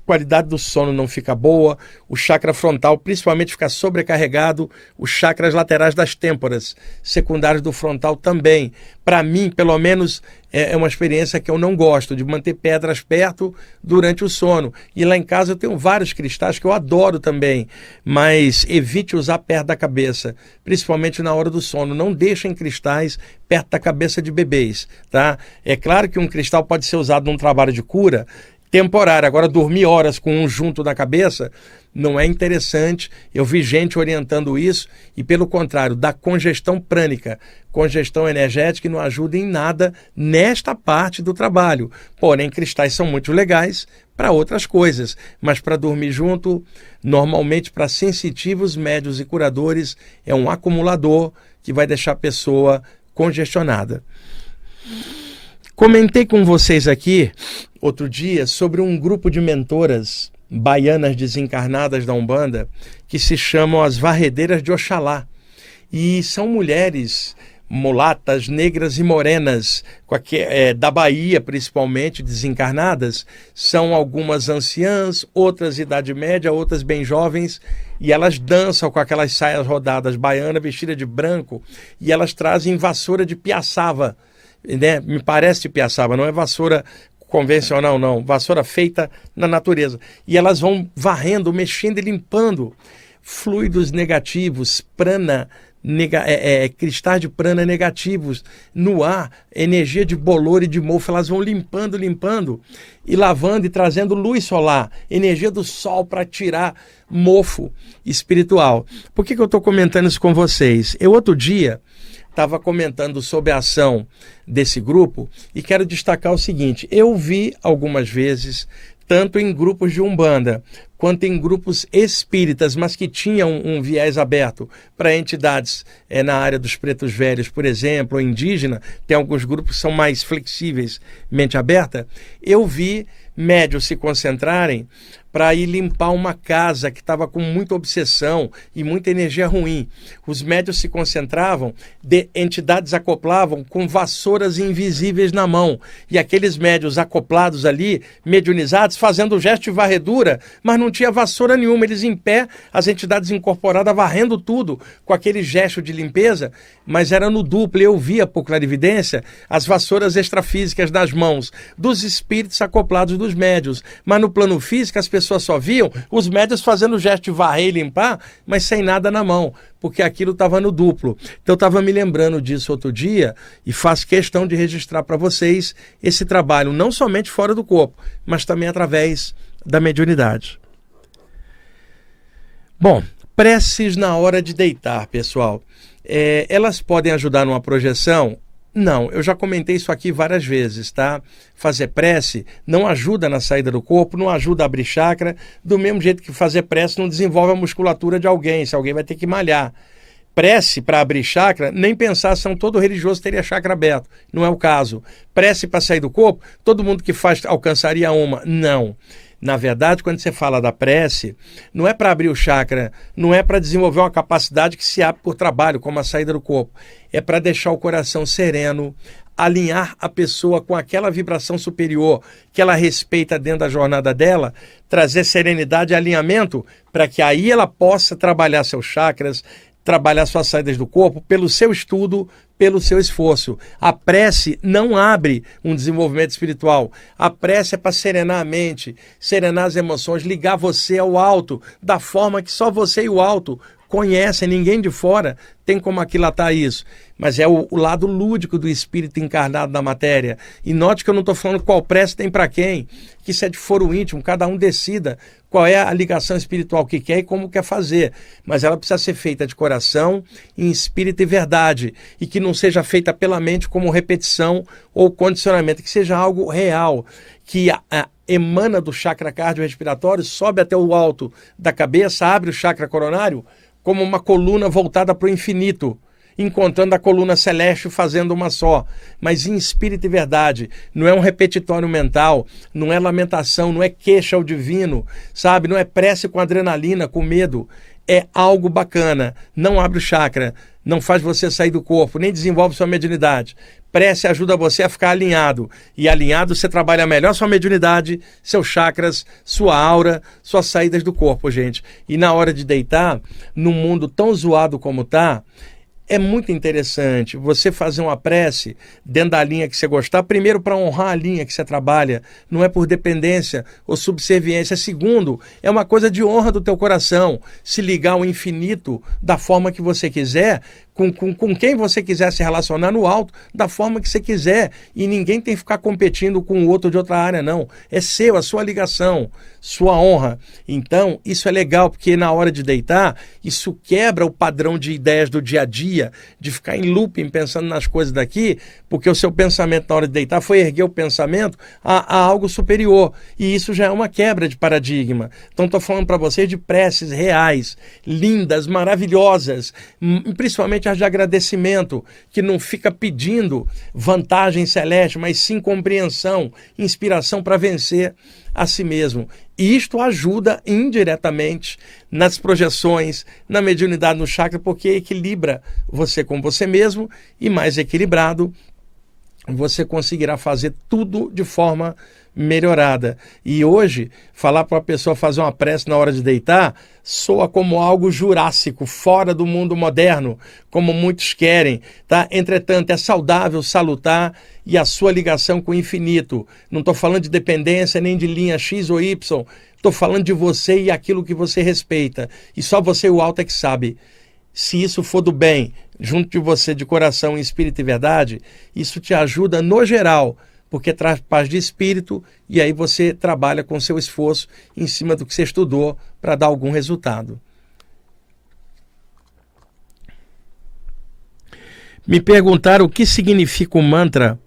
qualidade do sono não fica boa, o chakra frontal principalmente fica sobrecarregado, os chakras laterais das têmporas, secundários do frontal também. Para mim, pelo menos, é uma experiência que eu não gosto, de manter pedras perto durante o sono. E lá em casa eu tenho vários cristais que eu adoro também, mas evite usar perto da cabeça, principalmente na hora do sono. Não deixem cristais perto da cabeça de bebês, tá? É claro que um cristal pode ser usado num trabalho de cura temporário. Agora, dormir horas com um junto da cabeça não é interessante. Eu vi gente orientando isso e, pelo contrário, dá congestão prânica, congestão energética, e não ajuda em nada nesta parte do trabalho. Porém, cristais são muito legais para outras coisas, mas para dormir junto, normalmente para sensitivos, médios e curadores, é um acumulador que vai deixar a pessoa congestionada. Comentei com vocês aqui outro dia sobre um grupo de mentoras baianas desencarnadas da Umbanda que se chamam as Varredeiras de Oxalá. E são mulheres mulatas, negras e morenas, da Bahia principalmente, desencarnadas. São algumas anciãs, outras idade média, outras bem jovens, e elas dançam com aquelas saias rodadas baianas, vestidas de branco, e elas trazem vassoura de piaçava, né? Me parece de piaçava, não é vassoura convencional não, vassoura feita na natureza. E elas vão varrendo, mexendo e limpando fluidos negativos, prana, cristais de prana negativos no ar, energia de bolor e de mofo. Elas vão limpando e lavando e trazendo luz solar, energia do sol para tirar mofo espiritual. Por que eu estou comentando isso com vocês? Eu outro dia estava comentando sobre a ação desse grupo e quero destacar o seguinte: eu vi algumas vezes, tanto em grupos de Umbanda quanto em grupos espíritas, mas que tinham um viés aberto para entidades na área dos pretos velhos, por exemplo, ou indígena, tem alguns grupos que são mais flexíveis, mente aberta. Eu vi médios se concentrarem para ir limpar uma casa que estava com muita obsessão e muita energia ruim. Os médios se concentravam, entidades acoplavam com vassouras invisíveis na mão. E aqueles médios acoplados ali, mediunizados, fazendo o gesto de varredura, mas não tinha vassoura nenhuma. Eles em pé, as entidades incorporadas varrendo tudo com aquele gesto de limpeza, mas era no duplo. Eu via por clarividência as vassouras extrafísicas nas mãos dos espíritos acoplados dos médios. Mas no plano físico as pessoas só viam os médios fazendo o gesto de varrer e limpar, mas sem nada na mão, porque aquilo estava no duplo. Então eu estava me lembrando disso outro dia e faço questão de registrar para vocês esse trabalho, não somente fora do corpo, mas também através da mediunidade. Bom, preces na hora de deitar, pessoal. Elas podem ajudar numa projeção? Não, eu já comentei isso aqui várias vezes, tá? Fazer prece não ajuda na saída do corpo, não ajuda a abrir chakra, do mesmo jeito que fazer prece não desenvolve a musculatura de alguém, se alguém vai ter que malhar. Prece para abrir chakra, nem pensar, se todo religioso teria chakra aberto, não é o caso. Prece para sair do corpo, todo mundo que faz alcançaria uma, não. Na verdade, quando você fala da prece, não é para abrir o chakra, não é para desenvolver uma capacidade que se abre por trabalho, como a saída do corpo. É para deixar o coração sereno, alinhar a pessoa com aquela vibração superior que ela respeita dentro da jornada dela, trazer serenidade e alinhamento para que aí ela possa trabalhar seus chakras, trabalhar suas saídas do corpo pelo seu estudo, pelo seu esforço. A prece não abre um desenvolvimento espiritual. A prece é para serenar a mente, serenar as emoções, ligar você ao alto, da forma que só você e o alto conhecem, ninguém de fora tem como aquilatar isso. Mas é o lado lúdico do espírito encarnado na matéria. E note que eu não estou falando qual prece tem para quem, que isso é de foro íntimo, cada um decida qual é a ligação espiritual que quer e como quer fazer. Mas ela precisa ser feita de coração, em espírito e verdade. E que não seja feita pela mente como repetição ou condicionamento, que seja algo real, que emana do chakra cardiorrespiratório, sobe até o alto da cabeça, abre o chakra coronário, como uma coluna voltada para o infinito, encontrando a coluna celeste fazendo uma só, mas em espírito e verdade. Não é um repetitório mental, não é lamentação, não é queixa ao divino, sabe? Não é prece com adrenalina, com medo. É algo bacana, não abre o chakra, não faz você sair do corpo, nem desenvolve sua mediunidade. Prece ajuda você a ficar alinhado. E alinhado você trabalha melhor sua mediunidade, seus chakras, sua aura, suas saídas do corpo, gente. E na hora de deitar, num mundo tão zoado como tá, é muito interessante você fazer uma prece dentro da linha que você gostar. Primeiro, para honrar a linha que você trabalha. Não é por dependência ou subserviência. Segundo, é uma coisa de honra do teu coração. Se ligar ao infinito da forma que você quiser, com quem você quiser se relacionar no alto, da forma que você quiser. E ninguém tem que ficar competindo com o outro de outra área, não. É seu, a sua ligação, sua honra. Então, isso é legal, porque na hora de deitar, isso quebra o padrão de ideias do dia a dia, de ficar em looping pensando nas coisas daqui, porque o seu pensamento na hora de deitar foi erguer o pensamento a algo superior. E isso já é uma quebra de paradigma. Então, estou falando para vocês de preces reais, lindas, maravilhosas, principalmente as de agradecimento, que não fica pedindo vantagem celeste, mas sim compreensão, inspiração para vencer a si mesmo. E isto ajuda indiretamente nas projeções, na mediunidade, no chakra, porque equilibra você com você mesmo, e mais equilibrado, você conseguirá fazer tudo de forma melhorada. E hoje, falar para uma pessoa fazer uma prece na hora de deitar soa como algo jurássico, fora do mundo moderno, como muitos querem, tá? Entretanto, é saudável, salutar, e a sua ligação com o infinito. Não estou falando de dependência nem de linha X ou Y, estou falando de você e aquilo que você respeita. E só você e o alto é que sabe. Se isso for do bem, junto de você, de coração, espírito e verdade, isso te ajuda no geral, porque traz paz de espírito, e aí você trabalha com seu esforço em cima do que você estudou para dar algum resultado. Me perguntaram o que significa o mantra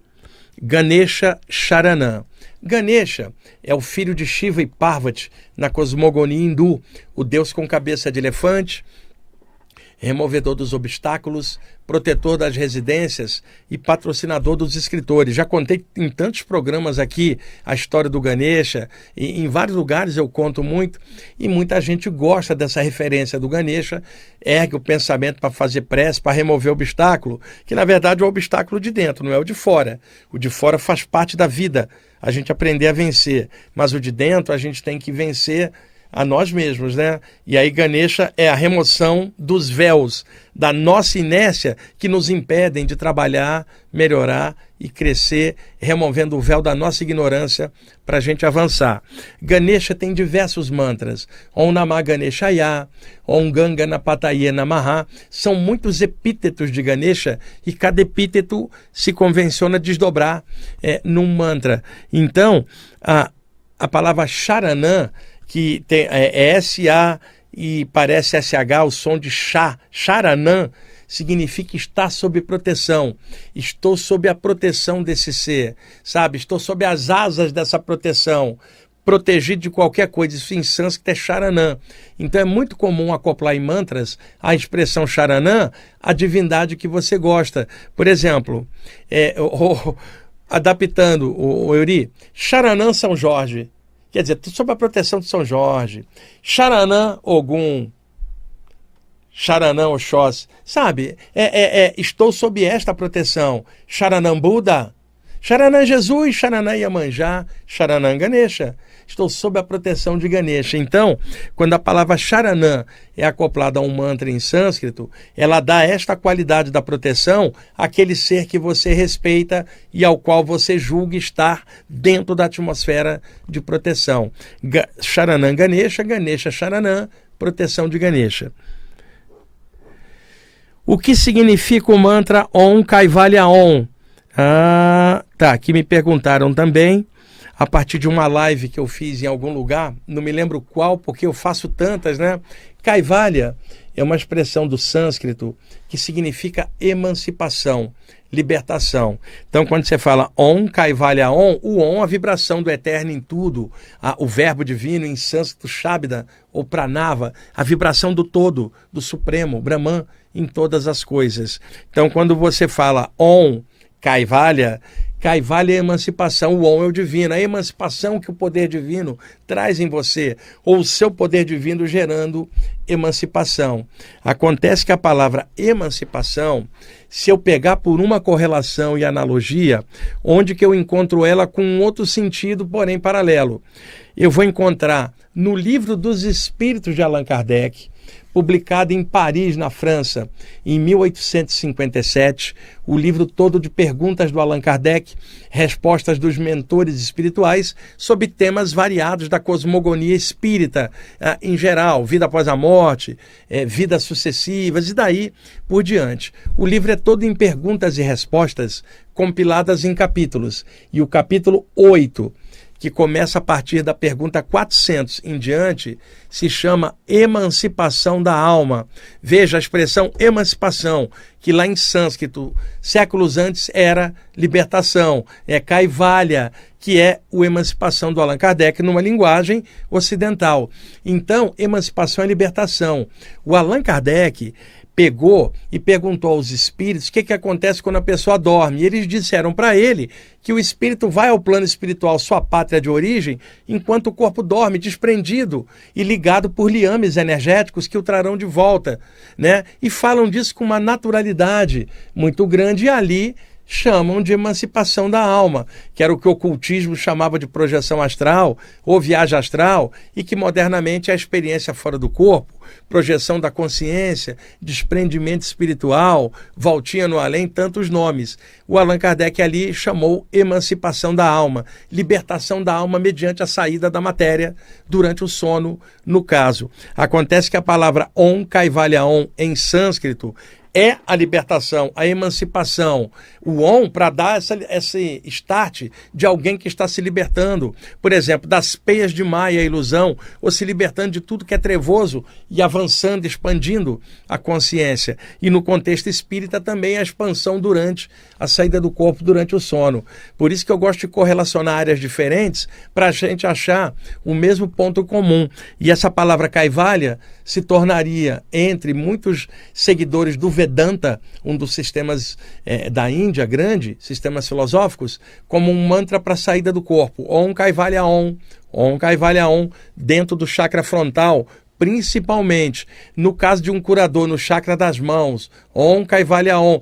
Ganesha Charanam. Ganesha é o filho de Shiva e Parvati na cosmogonia hindu, o deus com cabeça de elefante, removedor dos obstáculos, protetor das residências e patrocinador dos escritores. Já contei em tantos programas aqui a história do Ganesha, e em vários lugares eu conto muito, e muita gente gosta dessa referência do Ganesha, ergue o pensamento para fazer prece, para remover o obstáculo, que na verdade é o obstáculo de dentro, não é o de fora. O de fora faz parte da vida, a gente aprender a vencer, mas o de dentro a gente tem que vencer a nós mesmos, né? E aí Ganesha é a remoção dos véus da nossa inércia que nos impedem de trabalhar, melhorar e crescer, removendo o véu da nossa ignorância para a gente avançar. Ganesha tem diversos mantras. Om Namah Ganeshaya, Om Ganganapataye Namaha. São muitos epítetos de Ganesha e cada epíteto se convenciona desdobrar num mantra. Então, a palavra Charanam, que tem S-A e parece S-H, o som de chá, Charanam, significa estar sob proteção. Estou sob a proteção desse ser, sabe? Estou sob as asas dessa proteção, protegido de qualquer coisa. Isso em sânscrito é Charanam. Então é muito comum acoplar em mantras a expressão Charanam à divindade que você gosta. Por exemplo, adaptando o Euri, Charanam São Jorge. Quer dizer, sob a proteção de São Jorge. Charanam Ogum. Charanam Oxóssi. Sabe? Estou sob esta proteção. Charanam Buda. Charanam Jesus. Charanam Iemanjá. Charanam Ganesha. Estou sob a proteção de Ganesha. Então, quando a palavra Charanam é acoplada a um mantra em sânscrito, ela dá esta qualidade da proteção àquele ser que você respeita e ao qual você julga estar dentro da atmosfera de proteção. Charanam Ganesha, Ganesha Charanam, proteção de Ganesha. O que significa o mantra Om Kaivalya Om? Aqui me perguntaram também, a partir de uma live que eu fiz em algum lugar, não me lembro qual, porque eu faço tantas, né? Kaivalya é uma expressão do sânscrito que significa emancipação, libertação. Então, quando você fala Om Kaivalya Om, o Om, a vibração do eterno em tudo, o verbo divino em sânscrito Shabda ou Pranava, a vibração do todo, do Supremo, Brahman, em todas as coisas. Então, quando você fala Om Kaivalya. Kaivalya é a emancipação, o Om é o divino, a emancipação que o poder divino traz em você, ou o seu poder divino gerando emancipação. Acontece que a palavra emancipação, se eu pegar por uma correlação e analogia, onde que eu encontro ela com um outro sentido, porém paralelo? Eu vou encontrar no Livro dos Espíritos de Allan Kardec, publicado em Paris, na França, em 1857, o livro todo de perguntas do Allan Kardec, respostas dos mentores espirituais sobre temas variados da cosmogonia espírita, em geral, vida após a morte, vidas sucessivas e daí por diante. O livro é todo em perguntas e respostas compiladas em capítulos. E o capítulo 8, que começa a partir da pergunta 400 em diante, se chama Emancipação da Alma. Veja a expressão emancipação, que lá em sânscrito, séculos antes, era libertação. É Kaivalya, que é o emancipação do Allan Kardec numa linguagem ocidental. Então, emancipação é libertação. O Allan Kardec pegou e perguntou aos espíritos o que acontece quando a pessoa dorme. E eles disseram para ele que o espírito vai ao plano espiritual, sua pátria de origem, enquanto o corpo dorme, desprendido e ligado por liames energéticos que o trarão de volta, né? E falam disso com uma naturalidade muito grande e ali chamam de emancipação da alma, que era o que o ocultismo chamava de projeção astral ou viagem astral e que modernamente é a experiência fora do corpo, projeção da consciência, desprendimento espiritual, voltinha no além, tantos nomes. O Allan Kardec ali chamou emancipação da alma, libertação da alma mediante a saída da matéria durante o sono, no caso. Acontece que a palavra Om, Kaivalya Om, em sânscrito, é a libertação, a emancipação. O Om, para dar esse start de alguém que está se libertando, por exemplo, das peias de Maya, a ilusão, ou se libertando de tudo que é trevoso e avançando, expandindo a consciência. E no contexto espírita também a expansão durante a saída do corpo, durante o sono. Por isso que eu gosto de correlacionar áreas diferentes para a gente achar o mesmo ponto comum. E essa palavra Kaivalya se tornaria, entre muitos seguidores do Vedanta, um dos sistemas da Índia, grande, sistemas filosóficos, como um mantra para a saída do corpo. Om Kaivalya Om, Om Kaivalya Om, dentro do chakra frontal, principalmente no caso de um curador no chakra das mãos, Om Kaivalya Om,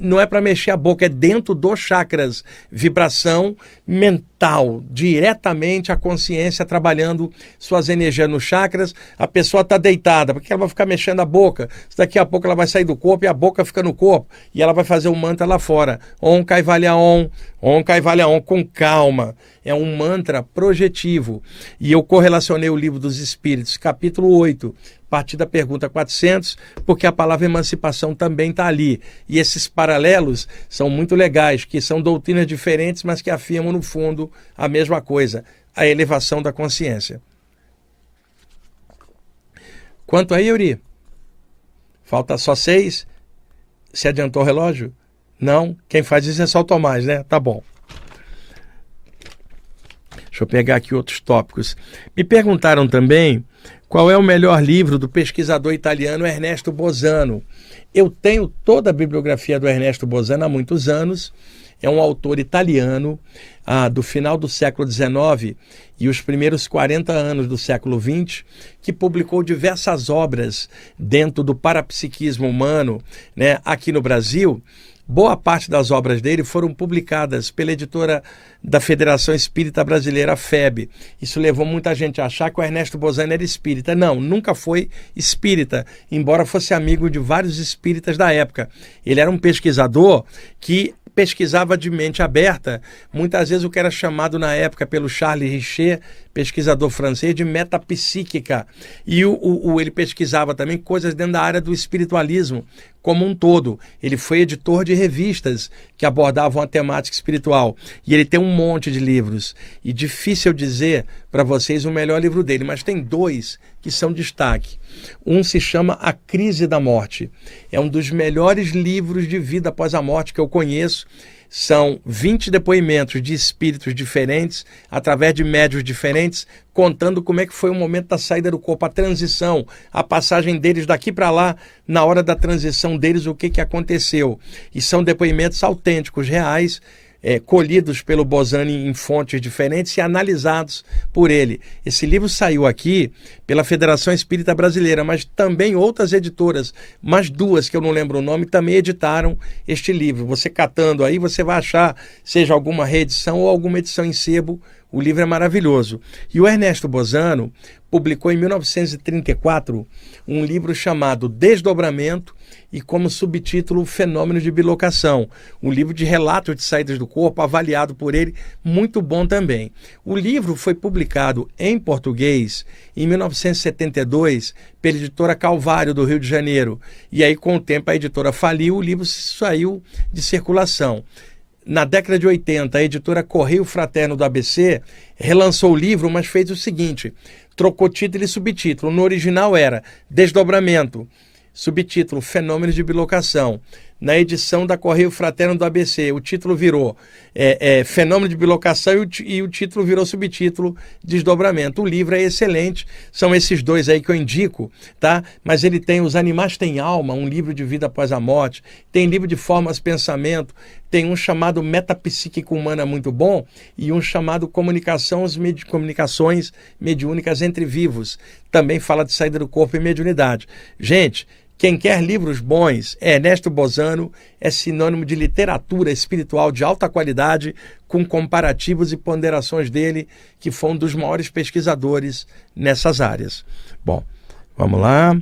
não é para mexer a boca, é dentro dos chakras, vibração mental, diretamente a consciência trabalhando suas energias nos chakras. A pessoa está deitada, porque ela vai ficar mexendo a boca, daqui a pouco ela vai sair do corpo e a boca fica no corpo, e ela vai fazer um mantra lá fora, Om Kaivalya Om, Om Kaivalya Om, com calma. É um mantra projetivo. E eu correlacionei o Livro dos Espíritos, capítulo 8, a partir da pergunta 400, porque a palavra emancipação também está ali. E esses paralelos são muito legais, que são doutrinas diferentes, mas que afirmam, no fundo, a mesma coisa, a elevação da consciência. Quanto aí, Yuri? Falta só 6? Se adiantou o relógio? Não? Quem faz isso é só o Tomás, né? Tá bom. Deixa eu pegar aqui outros tópicos. Me perguntaram também qual é o melhor livro do pesquisador italiano Ernesto Bosano. Eu tenho toda a bibliografia do Ernesto Bosano há muitos anos. É um autor italiano do final do século XIX e os primeiros 40 anos do século XX, que publicou diversas obras dentro do parapsiquismo humano, né, aqui no Brasil. Boa parte das obras dele foram publicadas pela editora da Federação Espírita Brasileira, a FEB. Isso levou muita gente a achar que o Ernesto Bosano era espírita. Não, nunca foi espírita, embora fosse amigo de vários espíritas da época. Ele era um pesquisador que pesquisava de mente aberta, muitas vezes o que era chamado na época pelo Charles Richer, pesquisador francês, de metapsíquica. E ele pesquisava também coisas dentro da área do espiritualismo como um todo. Ele foi editor de revistas que abordavam a temática espiritual. E ele tem um monte de livros. E difícil dizer para vocês o melhor livro dele, mas tem 2 que são destaque. Um se chama A Crise da Morte. É um dos melhores livros de vida após a morte que eu conheço. São 20 depoimentos de espíritos diferentes, através de médiuns diferentes, contando como é que foi o momento da saída do corpo, a transição, a passagem deles daqui para lá, na hora da transição deles, o que aconteceu. E são depoimentos autênticos, reais, colhidos pelo Bozani em fontes diferentes e analisados por ele. Esse livro saiu aqui pela Federação Espírita Brasileira, mas também outras editoras, mais duas que eu não lembro o nome, também editaram este livro. Você catando aí, você vai achar, seja alguma reedição ou alguma edição em sebo. O livro é maravilhoso. E o Ernesto Bozano publicou em 1934 um livro chamado Desdobramento e como subtítulo Fenômenos de Bilocação. Um livro de relatos de saídas do corpo, avaliado por ele, muito bom também. O livro foi publicado em português em 1972 pela editora Calvário, do Rio de Janeiro. E aí, com o tempo, a editora faliu, o livro saiu de circulação. Na década de 80, a editora Correio Fraterno do ABC relançou o livro, mas fez o seguinte: trocou título e subtítulo. No original era Desdobramento, subtítulo Fenômenos de Bilocação. Na edição da Correio Fraterno do ABC, o título virou Fenômeno de Bilocação e o título virou subtítulo Desdobramento. O livro é excelente, são esses dois aí que eu indico, tá? Mas ele tem Os Animais Têm Alma, um livro de vida após a morte, tem livro de Formas Pensamento, tem um chamado Metapsíquica Humana muito bom e um chamado Comunicações Mediúnicas entre Vivos. Também fala de saída do corpo e mediunidade. Gente, quem quer livros bons, Ernesto Bozano é sinônimo de literatura espiritual de alta qualidade, com comparativos e ponderações dele, que foi um dos maiores pesquisadores nessas áreas. Bom, vamos lá.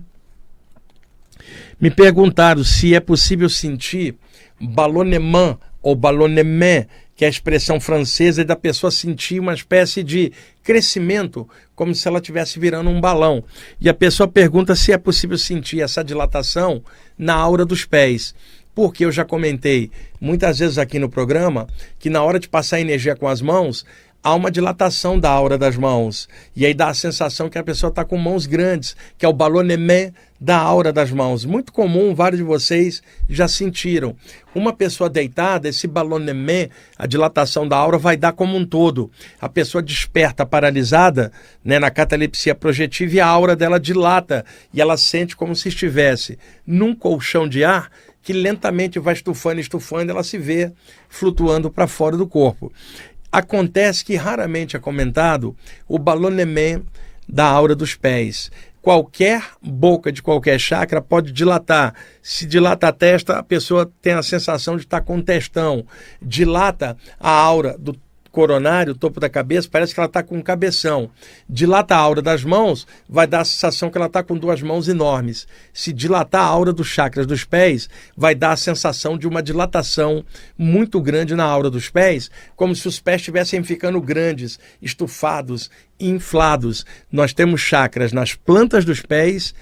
Me perguntaram se é possível sentir ballonnement ou ballonnement, que é a expressão francesa da pessoa sentir uma espécie de crescimento, como se ela estivesse virando um balão. E a pessoa pergunta se é possível sentir essa dilatação na aura dos pés. Porque eu já comentei muitas vezes aqui no programa que na hora de passar energia com as mãos, há uma dilatação da aura das mãos. E aí dá a sensação que a pessoa está com mãos grandes, que é o ballonnement da aura das mãos. Muito comum, vários de vocês já sentiram. Uma pessoa deitada, esse ballonnement, a dilatação da aura, vai dar como um todo. A pessoa desperta paralisada, né, na catalepsia projetiva, e a aura dela dilata. E ela sente como se estivesse num colchão de ar que lentamente vai estufando, ela se vê flutuando para fora do corpo. Acontece que raramente é comentado o ballonnement da aura dos pés. Qualquer boca de qualquer chakra pode dilatar. Se dilata a testa, a pessoa tem a sensação de estar com um testão. Dilata a aura do coronário, topo da cabeça, parece que ela está com um cabeção. Dilata a aura das mãos, vai dar a sensação que ela está com duas mãos enormes. Se dilatar a aura dos chakras dos pés, vai dar a sensação de uma dilatação muito grande na aura dos pés, como se os pés estivessem ficando grandes, estufados, inflados. Nós temos chakras nas plantas dos pés,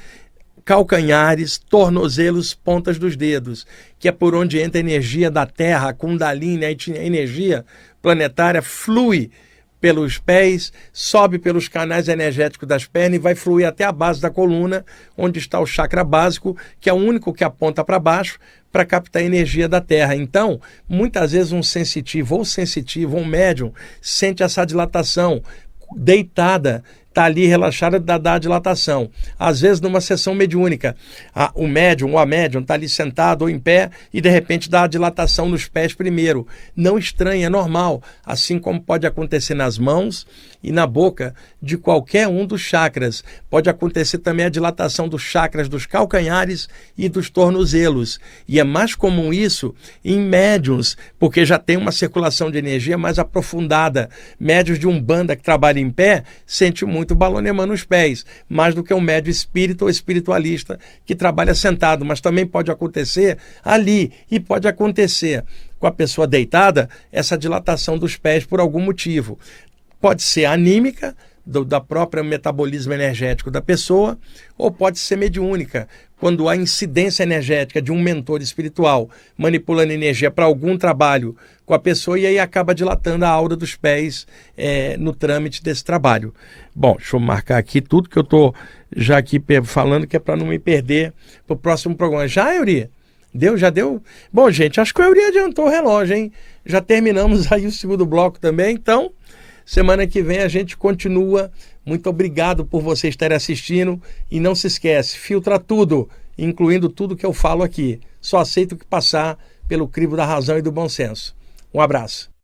calcanhares, tornozelos, pontas dos dedos, que é por onde entra a energia da Terra, a Kundalini, a energia planetária flui pelos pés, sobe pelos canais energéticos das pernas e vai fluir até a base da coluna, onde está o chakra básico, que é o único que aponta para baixo para captar a energia da Terra. Então, muitas vezes um sensitivo, um médium, sente essa dilatação deitada, está ali relaxada, dá a dilatação. Às vezes, numa sessão mediúnica, o médium ou a médium está ali sentado ou em pé e, de repente, dá a dilatação nos pés primeiro. Não estranha, é normal. Assim como pode acontecer nas mãos e na boca de qualquer um dos chakras. Pode acontecer também a dilatação dos chakras dos calcanhares e dos tornozelos. E é mais comum isso em médiums, porque já tem uma circulação de energia mais aprofundada. Médiums de Umbanda que trabalham em pé, sente muito ballonnement nos pés, mais do que um médium espírita ou espiritualista que trabalha sentado, mas também pode acontecer ali e pode acontecer com a pessoa deitada essa dilatação dos pés por algum motivo. Pode ser anímica, da própria metabolismo energético da pessoa, ou pode ser mediúnica, quando há incidência energética de um mentor espiritual manipulando energia para algum trabalho com a pessoa e aí acaba dilatando a aura dos pés no trâmite desse trabalho. Bom, deixa eu marcar aqui tudo que eu estou já aqui falando, que é para não me perder para o próximo programa. Já, Euri? Deu? Já deu? Bom, gente, acho que a maioria adiantou o relógio, hein? Já terminamos aí o segundo bloco também, então semana que vem a gente continua. Muito obrigado por vocês estarem assistindo e não se esquece, filtra tudo, incluindo tudo que eu falo aqui. Só aceita o que passar pelo crivo da razão e do bom senso. Um abraço.